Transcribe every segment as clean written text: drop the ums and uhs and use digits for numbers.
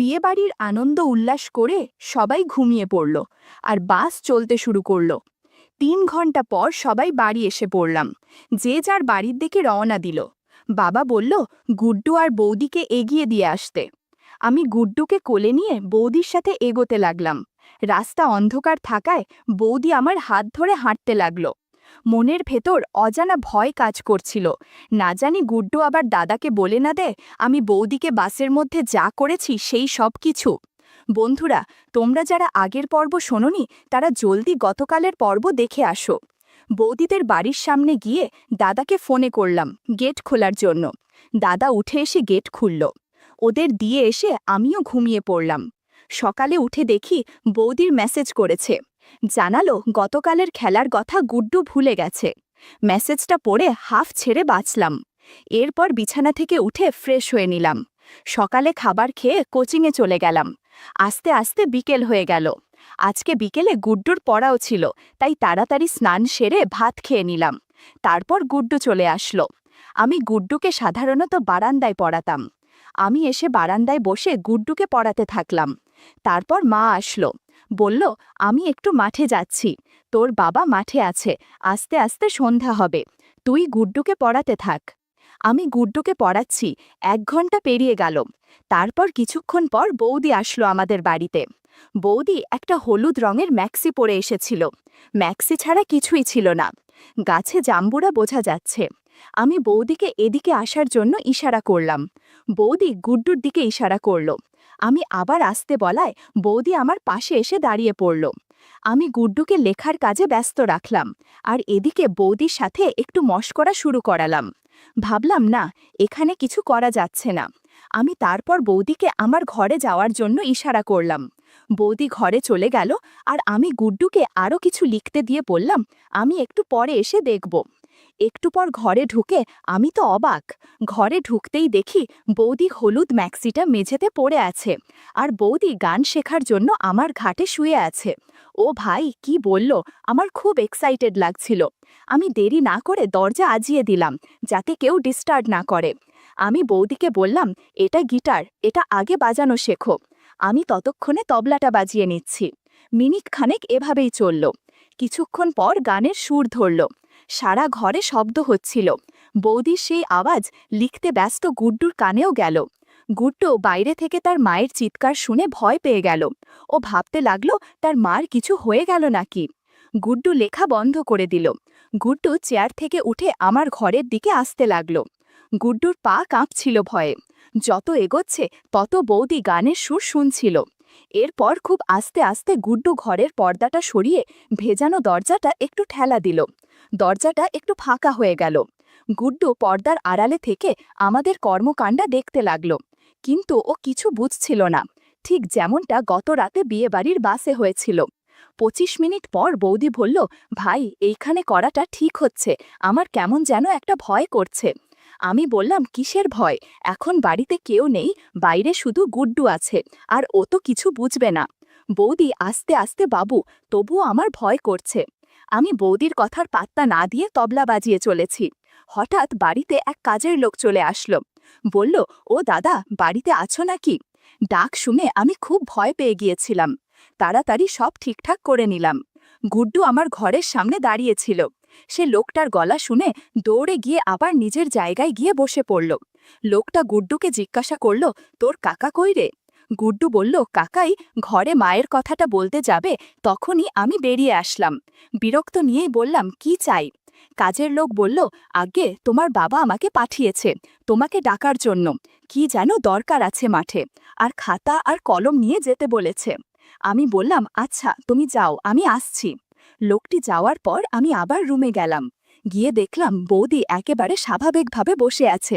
বিয়েবাড়ির আনন্দ উল্লাস করে সবাই ঘুমিয়ে পড়ল আর বাস চলতে শুরু করল। ৩ ঘন্টা পর সবাই বাড়ি এসে পড়লাম। যে যার বাড়ির দিকে রওনা দিল। বাবা বলল গুড্ডু আর বৌদিকে এগিয়ে দিয়ে আসতে। আমি গুড্ডুকে কোলে নিয়ে বৌদির সাথে এগোতে লাগলাম। রাস্তা অন্ধকার থাকায় বৌদি আমার হাত ধরে হাঁটতে লাগল। মনের ভেতর অজানা ভয় কাজ করছিল, না জানি গুড্ডু আবার দাদাকে বলে না দে আমি বৌদিকে বাসের মধ্যে যা করেছি সেই সব কিছু। বন্ধুরা, তোমরা যারা আগের পর্ব শোনোনি তারা জলদি গতকালের পর্ব দেখে আসো। বৌদিদের বাড়ির সামনে গিয়ে দাদাকে ফোনে করলাম গেট খোলার জন্য। দাদা উঠে এসে গেট খুলল। ওদের দিয়ে এসে আমিও ঘুমিয়ে পড়লাম। সকালে উঠে দেখি বৌদির মেসেজ করেছে, জানালো গতকালের খেলার কথা গুড্ডু ভুলে গেছে। মেসেজটা পড়ে হাফ ছেড়ে বাঁচলাম। এরপর বিছানা থেকে উঠে ফ্রেশ হয়ে নিলাম। সকালে খাবার খেয়ে কোচিংয়ে চলে গেলাম। আস্তে আস্তে বিকেল হয়ে গেল। আজকে বিকেলে গুড্ডুর পড়াও ছিল, তাই তাড়াতাড়ি স্নান সেরে ভাত খেয়ে নিলাম। তারপর গুড্ডু চলে আসলো। আমি গুড্ডুকে সাধারণত বারান্দায় পড়াতাম। আমি এসে বারান্দায় বসে গুড্ডুকে পড়াতে থাকলাম। তারপর মা আসলো, বলল আমি একটু মাঠে যাচ্ছি, তোর বাবা মাঠে আছে, আস্তে আস্তে সন্ধ্যা হবে, তুই গুড্ডুকে পড়াতে থাক। আমি গুড্ডুকে পড়াচ্ছি, 1 ঘন্টা পেরিয়ে গেল। তারপর কিছুক্ষণ পর বৌদি আসলো আমাদের বাড়িতে। বৌদি একটা হলুদ রঙের ম্যাক্সি পরে এসেছিল। ম্যাক্সি ছাড়া কিছুই ছিল না। গাছে জাম্বুরা বোঝা যাচ্ছে। আমি বৌদিকে এদিকে আসার জন্য ইশারা করলাম। বৌদি গুড্ডুর দিকে ইশারা করল। আমি আবার আসতে বলায় বৌদি আমার পাশে এসে দাঁড়িয়ে পড়ল। আমি গুড্ডুকে লেখার কাজে ব্যস্ত রাখলাম, আর এদিকে বৌদির সাথে একটু মশকরা শুরু করালাম। ভাবলাম না, এখানে কিছু করা যাচ্ছে না। আমি তারপর বৌদিকে আমার ঘরে যাওয়ার জন্য ইশারা করলাম। বৌদি ঘরে চলে গেল, আর আমি গুড্ডুকে আরও কিছু লিখতে দিয়ে বললাম আমি একটু পরে এসে দেখব। একটু পর ঘরে ঢুকে আমি তো অবাক। ঘরে ঢুকতেই দেখি বৌদি হলুদ ম্যাক্সিটা মেঝেতে পড়ে আছে, আর বৌদি গান শেখার জন্য আমার ঘাটে শুয়ে আছে। ও ভাই, কি বলল, আমার খুব এক্সাইটেড লাগছিল। আমি দেরি না করে দরজা আজিয়ে দিলাম, যাতে কেউ ডিস্টার্ব না করে। আমি বৌদিকে বললাম এটা গিটার, এটা আগে বাজানো শেখো। আমি ততক্ষণে তবলাটা বাজিয়ে নিচ্ছি। মিনিট খানেক এভাবেই চলল। কিছুক্ষণ পর গানের সুর ধরল। সারা ঘরে শব্দ হচ্ছিল। বৌদির সেই আওয়াজ লিখতে ব্যস্ত গুড্ডুর কানেও গেল। গুড্ডু বাইরে থেকে তার মায়ের চিৎকার শুনে ভয় পেয়ে গেল। ও ভাবতে লাগলো তার মার কিছু হয়ে গেল নাকি। গুড্ডু লেখা বন্ধ করে দিল। গুড্ডু চেয়ার থেকে উঠে আমার ঘরের দিকে আসতে লাগলো। গুড্ডুর পা কাঁপছিল ভয়ে। যত এগোচ্ছে তত বৌদি গানের সুর শুনছিল। এরপর খুব আস্তে আস্তে গুড্ডু ঘরের পর্দাটা সরিয়ে ভেজানো দরজাটা একটু ঠেলা দিল। দরজাটা একটু ফাঁকা হয়ে গেল। গুড্ডু পর্দার আড়ালে থেকে আমাদের কর্মকাণ্ডা দেখতে লাগলো, কিন্তু ও কিছু বুঝছিল না, ঠিক যেমনটা গত রাতে বিয়েবাড়ির বাসে হয়েছিল। 25 মিনিট পর বৌদি বলল, ভাই এইখানে করাটা ঠিক হচ্ছে, আমার কেমন যেন একটা ভয় করছে। আমি বললাম কিসের ভয়, এখন বাড়িতে কেউ নেই, বাইরে শুধু গুড্ডু আছে, আর ও তো কিছু বুঝবে না। বৌদি আস্তে আস্তে, বাবু তবুও আমার ভয় করছে। আমি বৌদির কথার পাত্তা না দিয়ে তবলা বাজিয়ে চলেছি। হঠাৎ বাড়িতে এক কাজের লোক চলে আসলো। বলল, ও দাদা, বাড়িতে আছো নাকি? ডাক শুনে আমি খুব ভয় পেয়ে গিয়েছিলাম। তাড়াতাড়ি সব ঠিকঠাক করে নিলাম। গুড্ডু আমার ঘরের সামনে দাঁড়িয়েছিল। সে লোকটার গলা শুনে দৌড়ে গিয়ে আবার নিজের জায়গায় গিয়ে বসে পড়ল। লোকটা গুড্ডুকে জিজ্ঞাসা করল, তোর কাকা কই রে? গুড্ডু বলল, কাকাই ঘরে মায়ের কথাটা বলতে যাবে, তখনই আমি বেরিয়ে আসলাম। বিরক্ত নিয়েই বললাম, কি চাই? কাজের লোক বলল, আগে তোমার বাবা আমাকে পাঠিয়েছে তোমাকে ডাকার জন্য, কি যেন দরকার আছে মাঠে, আর খাতা আর কলম নিয়ে যেতে বলেছে। আমি বললাম, আচ্ছা তুমি যাও, আমি আসছি। লোকটি যাওয়ার পর আমি আবার রুমে গেলাম। গিয়ে দেখলাম বৌদি একেবারে স্বাভাবিকভাবে বসে আছে।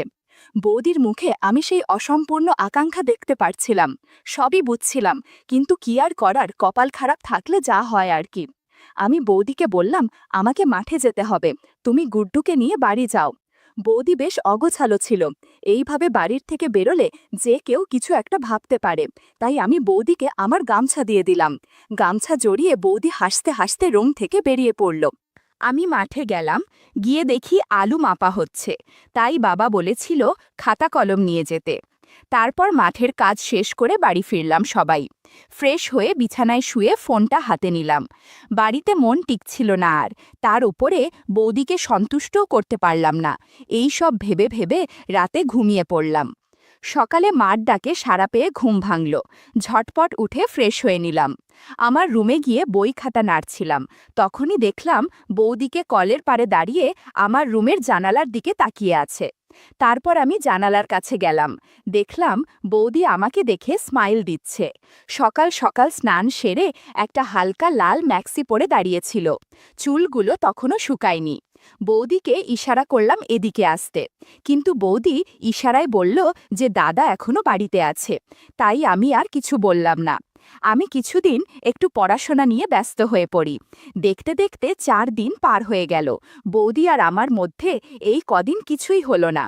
বৌদির মুখে আমি সেই অসম্পূর্ণ আকাঙ্ক্ষা দেখতে পারছিলাম। সবই বুঝছিলাম, কিন্তু কি আর করার, কপাল খারাপ থাকলে যা হয় আর কি। আমি বৌদিকে বললাম, আমাকে মাঠে যেতে হবে, তুমি গুড্ডুকে নিয়ে বাড়ি যাও। বৌদি বেশ অগোছালো ছিল। এইভাবে বাড়ির থেকে বেরোলে যে কেউ কিছু একটা ভাবতে পারে, তাই আমি বৌদিকে আমার গামছা দিয়ে দিলাম। গামছা জড়িয়ে বৌদি হাসতে হাসতে রুম থেকে বেরিয়ে পড়ল। আমি মাঠে গেলাম। গিয়ে দেখি আলু মাপা হচ্ছে, তাই বাবা বলেছিল খাতা কলম নিয়ে যেতে। তারপর মাঠের কাজ শেষ করে বাড়ি ফিরলাম সবাই। ফ্রেশ হয়ে বিছানায় শুয়ে ফোনটা হাতে নিলাম। বাড়িতে মন টিকছিল না আর, তার উপরে বৌদিকে সন্তুষ্টও করতে পারলাম না। এই সব ভেবে ভেবে রাতে ঘুমিয়ে পড়লাম। সকালে মার ডাকে সাড়া পেয়ে ঘুম ভাঙল। ঝটপট উঠে ফ্রেশ হয়ে নিলাম। আমার রুমে গিয়ে বই খাতা নাড়ছিলাম, তখনই দেখলাম বৌদিকে কলের পাড়ে দাঁড়িয়ে আমার রুমের জানালার দিকে তাকিয়ে আছে। তারপর আমি জানালার কাছে গেলাম, দেখলাম বৌদি আমাকে দেখে স্মাইল দিচ্ছে। সকাল সকাল স্নান সেরে একটা হালকা লাল ম্যাক্সি পরে দাঁড়িয়েছিল, চুলগুলো তখনও শুকায়নি। বৌদিকে ইশারা করলাম এদিকে আসতে, কিন্তু বৌদি ইশারায় বলল যে দাদা এখনো বাড়িতে আছে, তাই আমি আর কিছু বললাম না। আমি কিছুদিন একটু পড়াশোনা নিয়ে ব্যস্ত হয়ে পড়ি। দেখতে দেখতে 4 দিন পার হয়ে গেল। বৌদি আর আমার মধ্যে এই কদিন কিছুই হলো না।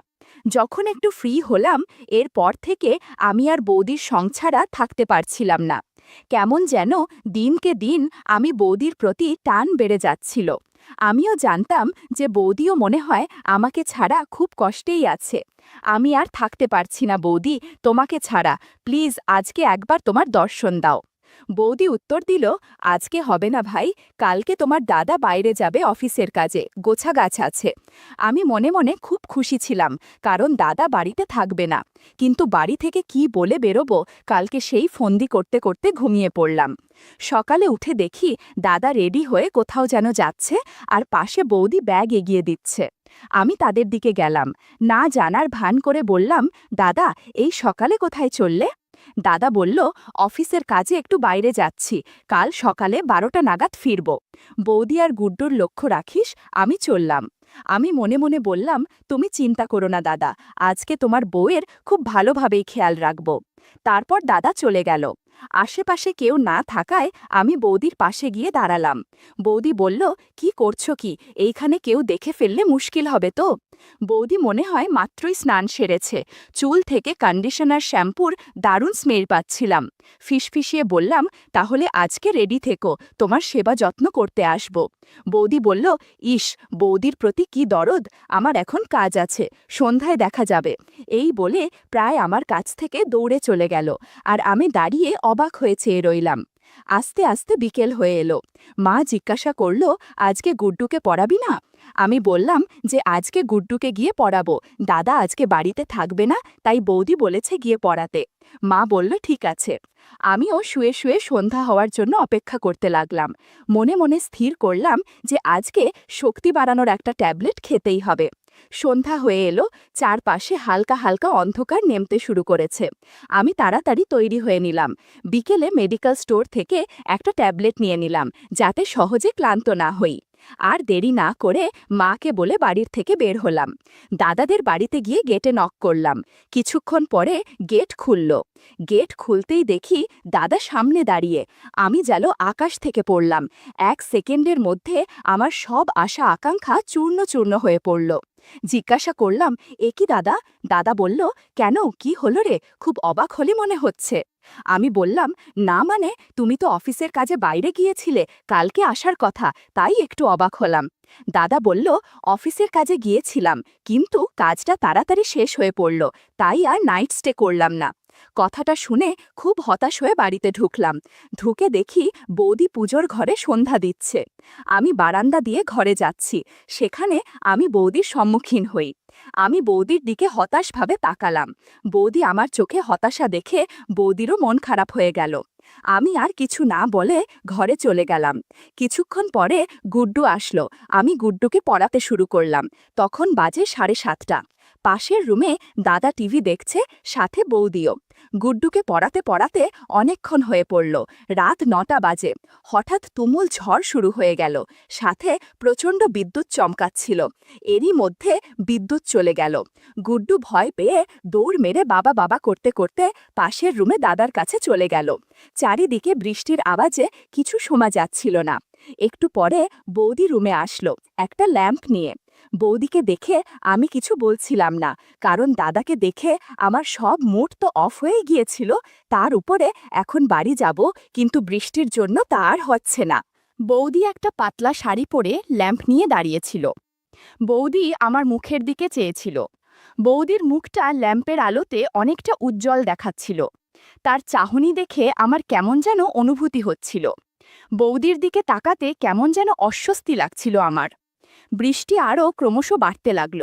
যখন একটু ফ্রি হলাম, এরপর থেকে আমি আর বৌদির সং ছাড়া থাকতে পারছিলাম না। কেমন যেন দিনকে দিন আমি বৌদির প্রতি টান বেড়ে যাচ্ছিল। আমিও জানতাম যে বৌদিও মনে হয় আমাকে ছাড়া খুব কষ্টেই আছে। আমি আর থাকতে পারছি না বৌদি, তোমাকে ছাড়া, প্লিজ আজকে একবার তোমার দর্শন দাও। বৌদি উত্তর দিল, আজকে হবে না ভাই, কালকে তোমার দাদা বাইরে যাবে অফিসের কাজে, গোছাগাছ আছে। আমি মনে মনে খুব খুশি ছিলাম, কারণ দাদা বাড়িতে থাকবে না। কিন্তু বাড়ি থেকে কি বলে বেরোবো, কালকে সেই ফন্দি করতে করতে ঘুমিয়ে পড়লাম। সকালে উঠে দেখি দাদা রেডি হয়ে কোথাও যেন যাচ্ছে, আর পাশে বৌদি ব্যাগ এগিয়ে দিচ্ছে। আমি তাদের দিকে গেলাম, না জানার ভান করে বললাম, দাদা এই সকালে কোথায় চললে? দাদা বলল, অফিসের কাজে একটু বাইরে যাচ্ছি, কাল সকালে 12টা নাগাদ ফিরব। বৌদি আর গুড্ডুর লক্ষ্য রাখিস, আমি চললাম। আমি মনে মনে বললাম, তুমি চিন্তা করো না দাদা, আজকে তোমার বউয়ের খুব ভালোভাবেই খেয়াল রাখব। তারপর দাদা চলে গেল। আশেপাশে কেউ না থাকায় আমি বৌদির পাশে গিয়ে দাঁড়ালাম। বৌদি বলল, কি করছো কি, এইখানে কেউ দেখে ফেললে মুশকিল হবে তো? বৌদি মনে হয় মাত্রই স্নান সেরেছে, চুল থেকে কন্ডিশনার শ্যাম্পুর দারুণ স্মেল পাচ্ছিলাম। ফিসফিসিয়ে বললাম, তাহলে আজকে রেডি থেকো, তোমার সেবা যত্ন করতে আসব। বৌদি বলল, ইস, বৌদির প্রতি কি দরদ, আমার এখন কাজ আছে, সন্ধ্যায় দেখা যাবে। এই বলে প্রায় আমার কাছ থেকে দৌড়ে চলে গেল, আর আমি দাঁড়িয়ে অবাক হয়ে চেয়ে রইলাম। আস্তে আস্তে বিকেল হয়ে এলো। মা জিজ্ঞাসা করল, আজকে গুড্ডুকে পড়াবি না? আমি বললাম যে আজকে গুড্ডুকে গিয়ে পড়াবো, দাদা আজকে বাড়িতে থাকবে না, তাই বৌদি বলেছে গিয়ে পড়াতে। মা বলল ঠিক আছে। আমিও শুয়ে শুয়ে সন্ধ্যা হওয়ার জন্য অপেক্ষা করতে লাগলাম। মনে মনে স্থির করলাম যে আজকে শক্তি বাড়ানোর একটা ট্যাবলেট খেতেই হবে। সন্ধ্যা হয়ে এলো, চারপাশে হালকা হালকা অন্ধকার নেমতে শুরু করেছে। আমি তাড়াতাড়ি তৈরি হয়ে নিলাম। বিকেলে মেডিকেল স্টোর থেকে একটা ট্যাবলেট নিয়ে নিলাম, যাতে সহজে ক্লান্ত না হই। আর দেরি না করে মাকে বলে বাড়ির থেকে বের হলাম। দাদাদের বাড়িতে গিয়ে গেটে নক করলাম। কিছুক্ষণ পরে গেট খুলল। গেট খুলতেই দেখি দাদা সামনে দাঁড়িয়ে। আমি যেন আকাশ থেকে পড়লাম। 1 সেকেন্ডের মধ্যে আমার সব আশা আকাঙ্ক্ষা চূর্ণ চূর্ণ হয়ে পড়ল। জিজ্ঞাসা করলাম, এ কি দাদা? দাদা বলল, কেন, কি হলো রে, খুব অবাক হলে মনে হচ্ছে। আমি বললাম, না মানে, তুমি তো অফিসের কাজে বাইরে গিয়েছিলে, কালকে আসার কথা, তাই একটু অবাক হলাম। দাদা বলল, অফিসের কাজে গিয়েছিলাম, কিন্তু কাজটা তাড়াতাড়ি শেষ হয়ে পড়ল, তাই আর নাইট স্টে করলাম না। কথাটা শুনে খুব হতাশ হয়ে বাড়িতে ঢুকলাম। ঢুকে দেখি বৌদি পুজোর ঘরে সন্ধ্যা দিচ্ছে। আমি বারান্দা দিয়ে ঘরে যাচ্ছি, সেখানে আমি বৌদির সম্মুখীন হই। আমি বৌদির দিকে হতাশভাবে তাকালাম। বৌদি আমার চোখে হতাশা দেখে বৌদিরও মন খারাপ হয়ে গেল। আমি আর কিছু না বলে ঘরে চলে গেলাম। কিছুক্ষণ পরে গুড্ডু আসলো। আমি গুড্ডুকে পড়াতে শুরু করলাম। তখন বাজে 7:30। পাশের রুমে দাদা টিভি দেখছে, সাথে বৌদিও। গুড্ডুকে পড়াতে পড়াতে অনেকক্ষণ হয়ে পড়ল। রাত 9টা বাজে। হঠাৎ তুমুল ঝড় শুরু হয়ে গেল, সাথে প্রচণ্ড বিদ্যুৎ চমকাচ্ছিল। এরই মধ্যে বিদ্যুৎ চলে গেল। গুড্ডু ভয় পেয়ে দৌড় মেরে বাবা বাবা করতে করতে পাশের রুমে দাদার কাছে চলে গেল। চারিদিকে বৃষ্টির আওয়াজে কিছু শোনা যাচ্ছিল না। একটু পরে বৌদি রুমে আসলো, একটা ল্যাম্প নিয়ে। বৌদিকে দেখে আমি কিছু বলছিলাম না, কারণ দাদাকে দেখে আমার সব মুড তো অফ হয়ে গিয়েছিল। তার উপরে এখন বাড়ি যাব, কিন্তু বৃষ্টির জন্য তা আর হচ্ছে না। বৌদি একটা পাতলা শাড়ি পরে ল্যাম্প নিয়ে দাঁড়িয়েছিল। বৌদি আমার মুখের দিকে চেয়েছিল। বৌদির মুখটা ল্যাম্পের আলোতে অনেকটা উজ্জ্বল দেখাচ্ছিল। তার চাহনি দেখে আমার কেমন যেন অনুভূতি হচ্ছিল। বৌদির দিকে তাকাতে কেমন যেন অস্বস্তি লাগছিল আমার। বৃষ্টি আরও ক্রমশ বাড়তে লাগল।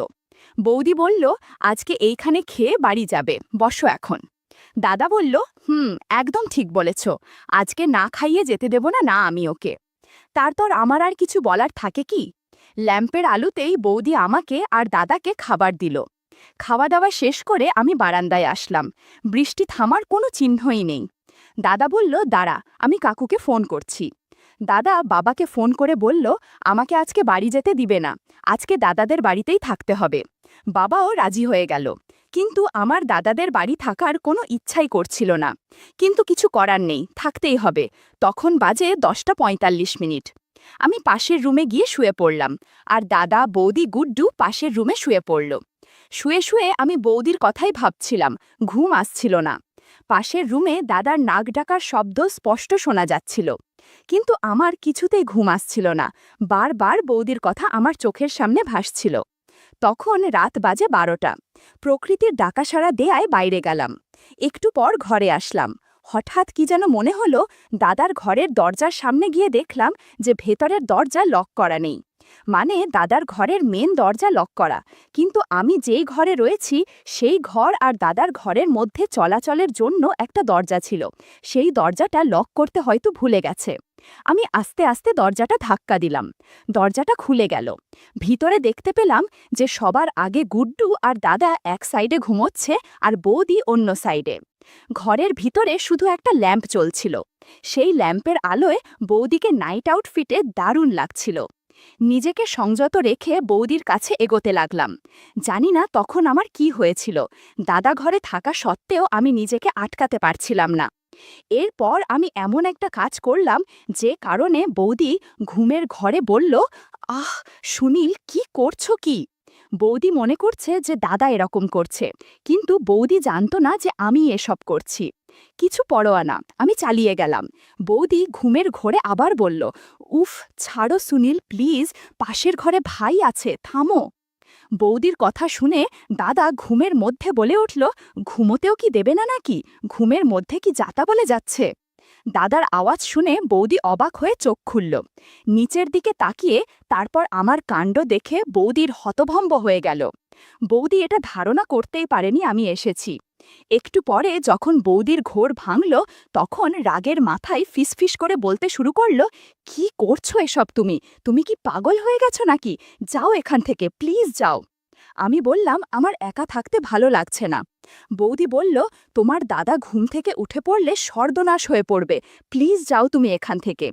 বৌদি বলল, আজকে এইখানে খেয়ে বাড়ি যাবে, বসো এখন। দাদা বলল, একদম ঠিক বলেছ, আজকে না খাইয়ে যেতে দেব না না আমি ওকে। তারপর আমার আর কিছু বলার থাকে কি? ল্যাম্পের আলোতেই বৌদি আমাকে আর দাদাকে খাবার দিল। খাওয়া দাওয়া শেষ করে আমি বারান্দায় আসলাম। বৃষ্টি থামার কোনো চিহ্নই নেই। দাদা বলল, দাঁড়া, আমি কাকুকে ফোন করছি। দাদা বাবাকে ফোন করে বলল, আমাকে আজকে বাড়ি যেতে দিবে না, আজকে দাদাদের বাড়িতেই থাকতে হবে। বাবাও রাজি হয়ে গেল। কিন্তু আমার দাদাদের বাড়ি থাকার কোনো ইচ্ছাই করছিল না। কিন্তু কিছু করার নেই, থাকতেই হবে। তখন বাজে 10:45। আমি পাশের রুমে গিয়ে শুয়ে পড়লাম, আর দাদা, বৌদি, গুড্ডু পাশের রুমে শুয়ে পড়ল। শুয়ে শুয়ে আমি বৌদির কথাই ভাবছিলাম, ঘুম আসছিল না। পাশের রুমে দাদার নাক ডাকার শব্দ স্পষ্ট শোনা যাচ্ছিল। কিন্তু আমার কিছুতেই ঘুম আসছিল না। বারবার বৌদির কথা আমার চোখের সামনে ভাসছিল। তখন রাত বাজে 12টা। প্রকৃতির ডাকাসাড়া দেয়ায় বাইরে গেলাম। একটু পর ঘরে আসলাম। হঠাৎ কি যেন মনে হলো, দাদার ঘরের দরজার সামনে গিয়ে দেখলাম যে ভেতরের দরজা লক করা নেই। মানে দাদার ঘরের মেন দরজা লক করা, কিন্তু আমি যেই ঘরে রয়েছি সেই ঘর আর দাদার ঘরের মধ্যে চলাচলের জন্য একটা দরজা ছিল। সেই দরজাটা লক করতে হয়তো ভুলে গেছে। আমি আস্তে আস্তে দরজাটা ধাক্কা দিলাম। দরজাটা খুলে গেল। ভিতরে দেখতে পেলাম যে সবার আগে গুড্ডু আর দাদা এক সাইডে ঘুমোচ্ছে আর বৌদি অন্য সাইডে। ঘরের ভিতরে শুধু একটা ল্যাম্প চলছিল। সেই ল্যাম্পের আলোয় বৌদিকে নাইট আউটফিটে দারুণ লাগছিল। নিজেকে সংযত রেখে বৌদির কাছে এগোতে লাগলাম। জানি না তখন আমার কি হয়েছিল। দাদা ঘরে থাকা সত্ত্বেও আমি নিজেকে আটকাতে পারছিলাম না। এরপর আমি এমন একটা কাজ করলাম যে কারণে বৌদি ঘুমের ঘরে বলল, আহ সুনীল, কি করছো কি? বৌদি মনে করছে যে দাদা এরকম করছে, কিন্তু বৌদি জানতো না যে আমি এসব করছি। কিছু পরোয়া না, আমি চালিয়ে গেলাম। বৌদি ঘুমের ঘোরে আবার বলল, উফ, ছাড়ো সুনীল প্লিজ, পাশের ঘরে ভাই আছে, থামো। বৌদির কথা শুনে দাদা ঘুমের মধ্যে বলে উঠল, ঘুমোতেও কি দেবে না নাকি? ঘুমের মধ্যে কি যাতা বলে যাচ্ছে? দাদার আওয়াজ শুনে বৌদি অবাক হয়ে চোখ খুলল। নিচের দিকে তাকিয়ে তারপর আমার কাণ্ড দেখে বৌদির হতভম্ব হয়ে গেল। বৌদি এটা ধারণা করতেই পারেনি আমি এসেছি। একটু পরে যখন বৌদির ঘোর ভাঙল, তখন রাগের মাথায় ফিসফিস করে বলতে শুরু করল, কি করছো এসব তুমি? তুমি কি পাগল হয়ে গেছো নাকি? যাও এখান থেকে, প্লিজ যাও। আমি বললাম, আমার একা থাকতে ভালো লাগছে না। বৌদি বলল, তোমার দাদা ঘুম থেকে উঠে পড়লে সর্বনাশ হয়ে পড়বে, প্লিজ যাও তুমি এখান থেকে।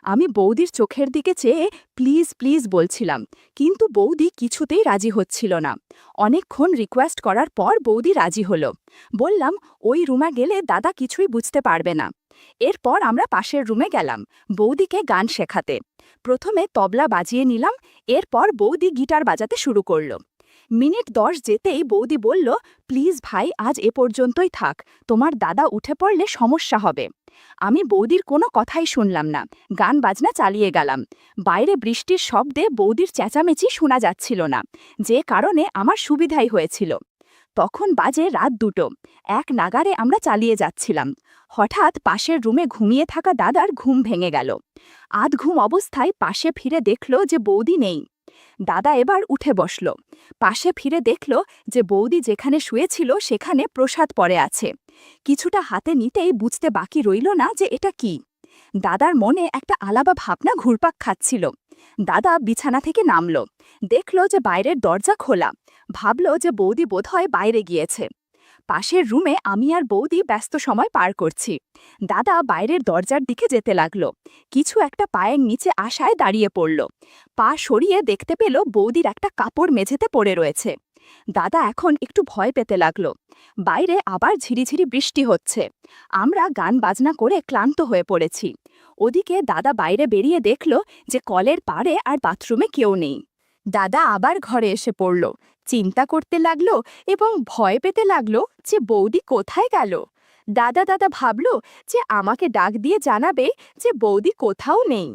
আমি বৌদির চোখের দিকে চেয়ে প্লিজ প্লিজ বলছিলাম, কিন্তু বৌদি কিছুতেই রাজি হচ্ছিল না। অনেকক্ষণ রিকোয়েস্ট করার পর বৌদি রাজি হলো। বললাম, ওই রুমে গেলে দাদা কিছুই বুঝতে পারবে না। এরপর আমরা পাশের রুমে গেলাম বৌদিকে গান শেখাতে। প্রথমে তবলা বাজিয়ে নিলাম, এরপর বৌদি গিটার বাজাতে শুরু করলো। মিনিট 10 যেতেই বৌদি বলল, প্লিজ ভাই, আজ এ পর্যন্তই থাক, তোমার দাদা উঠে পড়লে সমস্যা হবে। আমি বৌদির কোনো কথাই শুনলাম না, গান বাজনা চালিয়ে গেলাম। বাইরে বৃষ্টির শব্দে বৌদির চেঁচামেচি শোনা যাচ্ছিল না, যে কারণে আমার সুবিধাই হয়েছিল। তখন বাজে রাত 2টো। এক নাগারে আমরা চালিয়ে যাচ্ছিলাম। হঠাৎ পাশের রুমে ঘুমিয়ে থাকা দাদার ঘুম ভেঙে গেল। আধ ঘুম অবস্থায় পাশে ফিরে দেখল যে বৌদি নেই। দাদা এবার উঠে বসল। পাশে ফিরে দেখল যে বৌদি যেখানে শুয়েছিল সেখানে প্রসাদ পড়ে আছে। কিছুটা হাতে নিতেই বুঝতে বাকি রইল না যে এটা কি। দাদার মনে একটা আলাদা ভাবনা ঘুরপাক খাচ্ছিল। দাদা বিছানা থেকে নামল, দেখল যে বাইরের দরজা খোলা। ভাবল যে বৌদি বোধহয় বাইরে গিয়েছে। পাশের রুমে আমি আর বৌদি ব্যস্ত সময় পার করছি। দাদা বাইরের দরজার দিকে যেতে লাগলো। কিছু একটা পায়ের নিচে আসায় দাঁড়িয়ে পড়ল। পা সরিয়ে দেখতে পেল বৌদির একটা কাপড় মেঝেতে পড়ে রয়েছে। দাদা এখন একটু ভয় পেতে লাগলো। বাইরে আবার ঝিরিঝিরি বৃষ্টি হচ্ছে। আমরা গান বাজনা করে ক্লান্ত হয়ে পড়েছি। ওদিকে দাদা বাইরে বেরিয়ে দেখল যে কলের পাড়ে আর বাথরুমে কেউ নেই। দাদা আবার ঘরে এসে পড়ল, চিন্তা করতে লাগলো এবং ভয় পেতে লাগলো যে বৌদি কোথায় গেল। দাদা দাদা ভাবল যে আমাকে ডাক দিয়ে জানাবে যে বৌদি কোথাও নেই।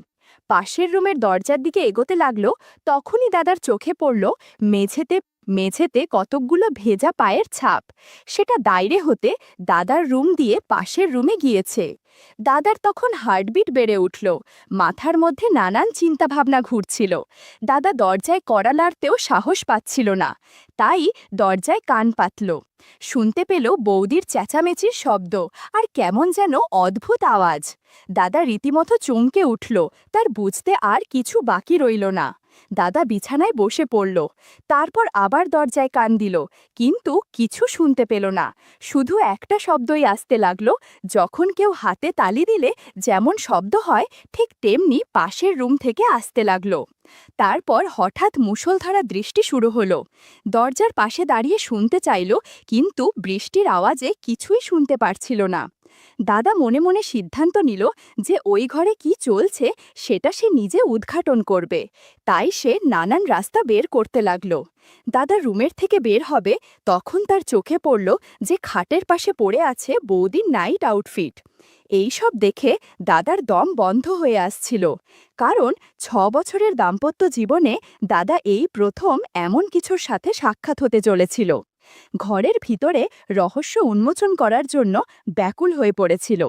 পাশের রুমের দরজার দিকে এগোতে লাগলো। তখনই দাদার চোখে পড়ল মেঝেতে মেঝেতে কতকগুলো ভেজা পায়ের ছাপ। সেটা দাইরে হতে দাদার রুম দিয়ে পাশের রুমে গিয়েছে। দাদার তখন হার্টবিট বেড়ে উঠল, মাথার মধ্যে নানান চিন্তাভাবনা ঘুরছিল। দাদা দরজায় কড়া নাড়তেও সাহস পাচ্ছিল না, তাই দরজায় কান পাতল। শুনতে পেল বৌদির চেঁচামেচির শব্দ আর কেমন যেন অদ্ভুত আওয়াজ। দাদা রীতিমতো চমকে উঠল, তার বুঝতে আর কিছু বাকি রইল না। দাদা বিছানায় বসে পড়ল, তারপর আবার দরজায় কান দিল, কিন্তু কিছু শুনতে পেল না। শুধু একটা শব্দই আসতে লাগলো, যখন কেউ হাতে তালি দিলে যেমন শব্দ হয় ঠিক তেমনি পাশের রুম থেকে আসতে লাগলো। তারপর হঠাৎ মুষলধারা বৃষ্টি শুরু হলো। দরজার পাশে দাঁড়িয়ে শুনতে চাইল, কিন্তু বৃষ্টির আওয়াজে কিছুই শুনতে পারছিল না। দাদা মনে মনে সিদ্ধান্ত নিল যে ওই ঘরে কি চলছে সেটা সে নিজে উদ্ঘাটন করবে। তাই সে নানান রাস্তা বের করতে লাগল। দাদা রুমের থেকে বের হবে, তখন তার চোখে পড়ল যে খাটের পাশে পড়ে আছে বৌদির নাইট আউটফিট। এই সব দেখে দাদার দম বন্ধ হয়ে আসছিল, কারণ ৬ বছরের দাম্পত্য জীবনে দাদা এই প্রথম এমন কিছুর সাথে সাক্ষাৎ হতে চলেছিল। ঘরের ভিতরে রহস্য উন্মোচন করার জন্য ব্যাকুল হয়ে পড়েছিল।